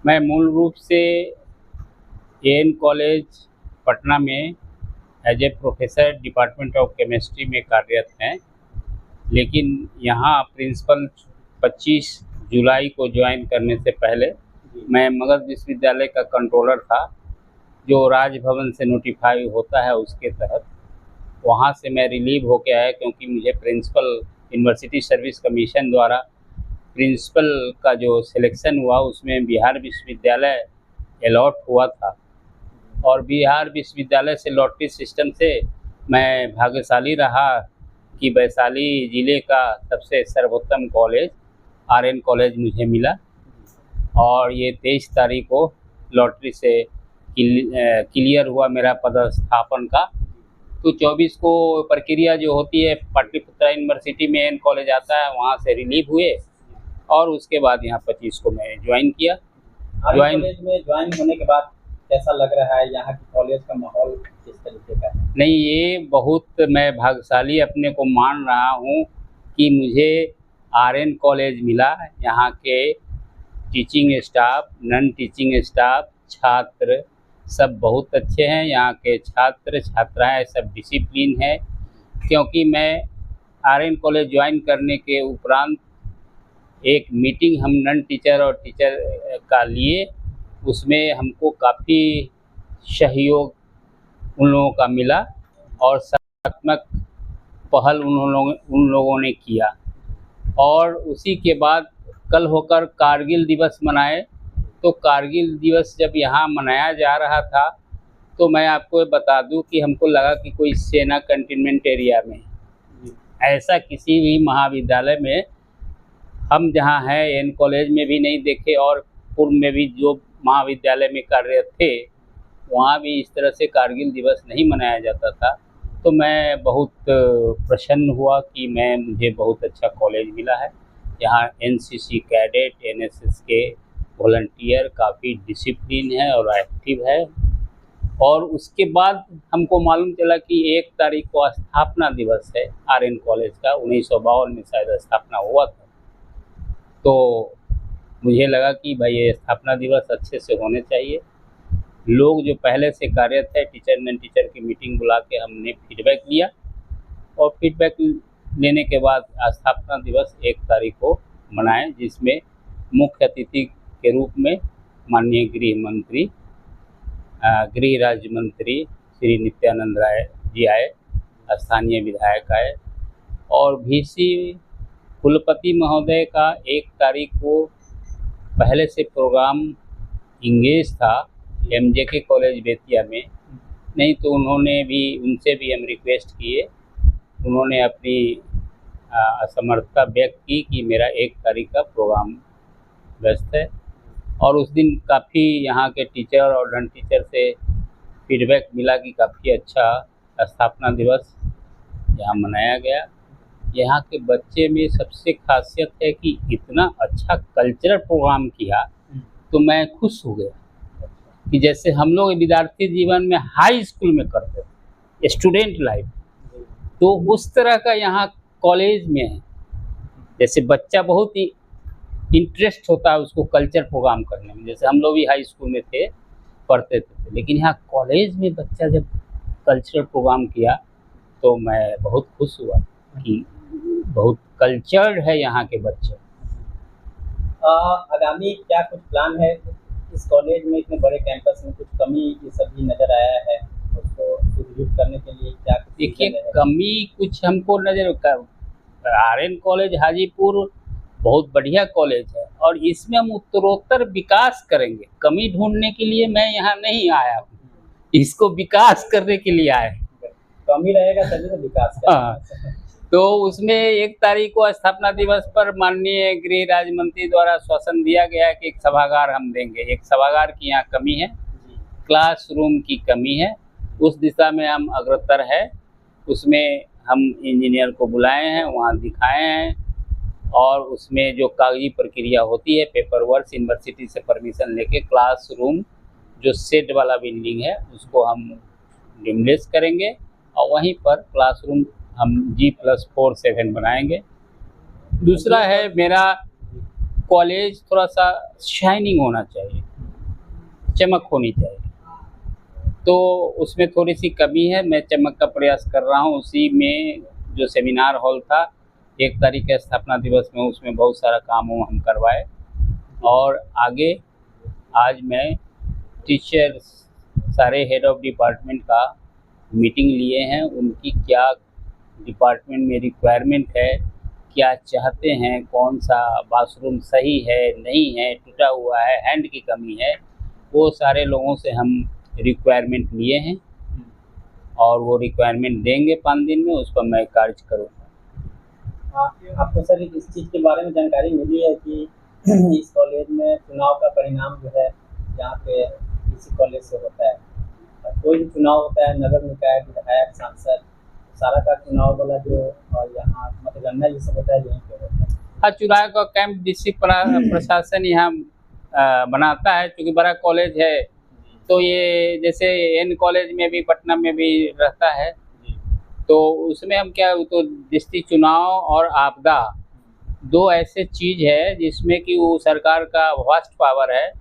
मैं मूल रूप से एएन कॉलेज पटना में as a professor department of chemistry में कार्यरत हैं, लेकिन यहाँ प्रिंसिपल 25 जुलाई को ज्वाइन करने से पहले मैं मगध विश्वविद्यालय का कंट्रोलर था, जो राजभवन से नोटिफाई होता है उसके तहत। वहाँ से मैं रिलीव होके आया क्योंकि मुझे प्रिंसिपल यूनिवर्सिटी सर्विस कमीशन द्वारा प्रिंसिपल का जो सिलेक्शन हुआ उसमें बिहार विश्वविद्यालय अलॉट हुआ था, और बिहार विश्वविद्यालय से लॉटरी सिस्टम से मैं भाग्यशाली रहा कि वैशाली ज़िले का सबसे सर्वोत्तम कॉलेज आरएन कॉलेज मुझे मिला। और ये 23 तारीख को लॉटरी से क्लियर हुआ मेरा पदस्थापन का। तो 24 को प्रक्रिया जो होती है पाटलिपुत्रा यूनिवर्सिटी में एएन कॉलेज आता है, वहाँ से रिलीव हुए और उसके बाद यहाँ 25 को मैं ज्वाइन किया। कॉलेज में ज्वाइन होने के बाद कैसा लग रहा है? यहाँ की कॉलेज का माहौल किस तरीके का है? नहीं, ये बहुत मैं भाग्यशाली अपने को मान रहा हूँ कि मुझे आरएन कॉलेज मिला। यहाँ के teaching staff, non teaching staff, छात्र सब बहुत अच्छे हैं। यहाँ के छात्र छात्राएँ सब डिसिप्लिन है, क्योंकि मैं आरएन कॉलेज ज्वाइन करने के उपरांत एक मीटिंग हम नॉन टीचर और टीचर का लिए, उसमें हमको काफ़ी सहयोग उन लोगों का मिला और सकारात्मक पहल उन लोगों ने किया। और उसी के बाद कल होकर कारगिल दिवस मनाए। तो कारगिल दिवस जब यहाँ मनाया जा रहा था तो मैं आपको बता दूं कि हमको लगा कि कोई सेना कंटेनमेंट एरिया में, ऐसा किसी भी महाविद्यालय में हम जहाँ हैं एएन कॉलेज में भी नहीं देखे, और पूर्व में भी जो महाविद्यालय में कार्यरत थे वहाँ भी इस तरह से कारगिल दिवस नहीं मनाया जाता था। तो मैं बहुत प्रसन्न हुआ कि मुझे बहुत अच्छा कॉलेज मिला है। यहाँ एनसीसी कैडेट, एनएसएस के वॉलंटियर काफ़ी डिसिप्लिन है और एक्टिव है। और उसके बाद हमको मालूम चला कि 1 तारीख को स्थापना दिवस है आरएन कॉलेज का, 1952 में शायद स्थापना हुआ था। तो मुझे लगा कि भाई ये स्थापना दिवस अच्छे से होने चाहिए। लोग जो पहले से कार्यरत है, टीचर नॉन टीचर की मीटिंग बुला के हमने फीडबैक लिया, और फीडबैक लेने के बाद स्थापना दिवस 1 तारीख को मनाए, जिसमें मुख्य अतिथि के रूप में माननीय गृह राज्य मंत्री श्री नित्यानंद राय जी आए, स्थानीय विधायक आए, और वीसी कुलपति महोदय का 1 तारीख को पहले से प्रोग्राम इंगेज था एमजेके कॉलेज बेतिया में। नहीं तो उनसे भी हम रिक्वेस्ट किए, उन्होंने अपनी असमर्थता व्यक्त की कि मेरा 1 तारीख का प्रोग्राम व्यस्त है। और उस दिन काफ़ी यहाँ के टीचर और नॉन टीचर से फीडबैक मिला कि काफ़ी अच्छा स्थापना दिवस यहाँ मनाया गया। यहाँ के बच्चे में सबसे खासियत है कि इतना अच्छा कल्चरल प्रोग्राम किया, तो मैं खुश हो गया कि जैसे हम लोग विद्यार्थी जीवन में हाई स्कूल में करते थे, स्टूडेंट लाइफ, तो उस तरह का यहाँ कॉलेज में है। जैसे बच्चा बहुत ही इंटरेस्ट होता है उसको कल्चर प्रोग्राम करने में, जैसे हम लोग भी हाई स्कूल में थे, पढ़ते थे, लेकिन यहाँ कॉलेज में बच्चा जब कल्चरल प्रोग्राम किया तो मैं बहुत खुश हुआ कि बहुत कल्चर्ड है यहाँ के बच्चे। आगामी क्या कुछ प्लान है? इस कॉलेज में इतने बड़े कैंपस में कुछ कमी ये सब भी नज़र आया है, उसको सुदृढ़ करने के लिए क्या? देखिए, कमी कुछ हमको नज़र, आरएन कॉलेज हाजीपुर बहुत बढ़िया कॉलेज है और इसमें हम उत्तरोत्तर विकास करेंगे। कमी ढूंढने के लिए मैं यहाँ नहीं आया हूँ, इसको विकास करने के लिए आया हूँ। कमी रहेगा तभी तो विकास हाँ, तो उसमें 1 तारीख को स्थापना दिवस पर माननीय गृह राज्य मंत्री द्वारा आश्वासन दिया गया है कि एक सभागार हम देंगे। एक सभागार की यहाँ कमी है, क्लासरूम की कमी है, उस दिशा में हम अग्रसर है। उसमें हम इंजीनियर को बुलाए हैं, वहाँ दिखाए हैं, और उसमें जो कागजी प्रक्रिया होती है, पेपर वर्क, यूनिवर्सिटी से परमिशन लेके क्लासरूम जो सेट वाला बिल्डिंग है उसको हम डिमोलिश करेंगे, और वहीं पर क्लासरूम हम G+4 बनाएंगे। दूसरा है, मेरा कॉलेज थोड़ा सा शाइनिंग होना चाहिए। चमक होनी चाहिए। तो उसमें थोड़ी सी कमी है, मैं चमक का प्रयास कर रहा हूँ। उसी में जो सेमिनार हॉल था 1 तारीख के स्थापना दिवस में, उसमें बहुत सारा काम हम करवाए। और आगे आज मैं टीचर्स सारे हेड ऑफ डिपार्टमेंट का मीटिंग लिए हैं, उनकी क्या डिपार्टमेंट में रिक्वायरमेंट है, क्या चाहते हैं, कौन सा बाथरूम सही है नहीं है, टूटा हुआ है, हैंड की कमी है, वो सारे लोगों से हम रिक्वायरमेंट लिए हैं और वो रिक्वायरमेंट देंगे 5 दिन में, उस पर मैं कार्य करूँगा। आपको सर इस चीज़ के बारे में जानकारी मिली है कि इस कॉलेज में चुनाव का परिणाम जो है यहाँ पे इसी कॉलेज से होता है? कोई भी चुनाव होता है, नगर निकाय, विधायक, सांसद, सारा का चुनाव वाला जो और यहाँ मतगणना ये सब होता है यहीं पे होता है। हाँ, चुनाव का कैंप डिस्ट्रिक्ट प्रशासन यहाँ बनाता है, क्योंकि बड़ा कॉलेज है। तो ये जैसे एन कॉलेज में भी, पटना में भी रहता है, तो उसमें हम क्या, तो डिस्ट्रिक्ट चुनाव और आपदा 2 ऐसे चीज़ है जिसमें कि वो सरकार का वास्ट पावर है,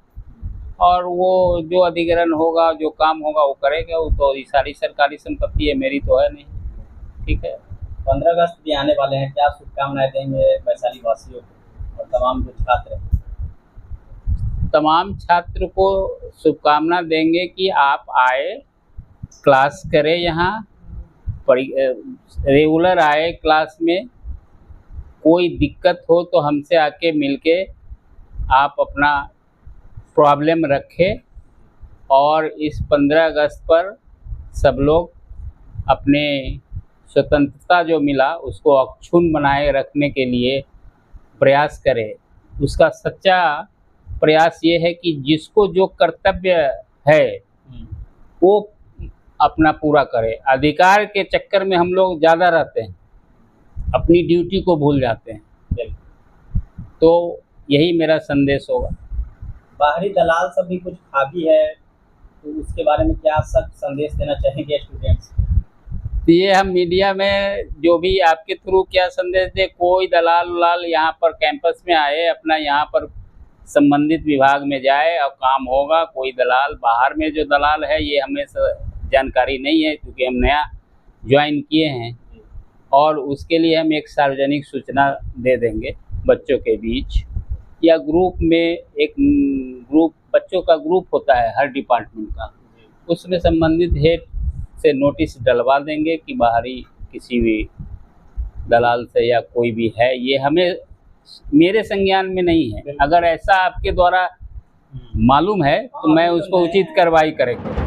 और वो जो अधिग्रहण होगा, जो काम होगा वो करेगा। वो तो ये सारी सरकारी संपत्ति है, मेरी तो है नहीं। ठीक है। 15 अगस्त भी आने वाले हैं, क्या शुभकामनाएं देंगे वैशाली वासियों को और तमाम जो छात्र हैं? तमाम छात्र को शुभकामना देंगे कि आप आए, क्लास करें, यहाँ रेगुलर आए क्लास में। कोई दिक्कत हो तो हमसे आके मिलके आप अपना प्रॉब्लम रखें, और इस 15 अगस्त पर सब लोग अपने स्वतंत्रता जो मिला उसको अक्षुण्ण बनाए रखने के लिए प्रयास करें। उसका सच्चा प्रयास ये है कि जिसको जो कर्तव्य है वो अपना पूरा करे। अधिकार के चक्कर में हम लोग ज़्यादा रहते हैं, अपनी ड्यूटी को भूल जाते हैं। तो यही मेरा संदेश होगा। बाहरी दलाल सब भी कुछ खाबी है, तो उसके बारे में क्या सब संदेश देना चाहेंगे स्टूडेंट्स? ये हम मीडिया में जो भी आपके थ्रू क्या संदेश दे, कोई दलाल उलाल यहाँ पर कैंपस में आए, अपना यहाँ पर संबंधित विभाग में जाए और काम होगा। कोई दलाल बाहर में जो दलाल है ये हमें जानकारी नहीं है, क्योंकि हम नया ज्वाइन किए हैं। और उसके लिए हम एक सार्वजनिक सूचना दे देंगे बच्चों के बीच, या ग्रुप में, एक ग्रुप बच्चों का ग्रुप होता है हर डिपार्टमेंट का, उसमें संबंधित हेड से नोटिस डलवा देंगे कि बाहरी किसी भी दलाल से या कोई भी है, ये हमें मेरे संज्ञान में नहीं है। अगर ऐसा आपके द्वारा मालूम है तो मैं उसको उचित कार्रवाई करेंगे।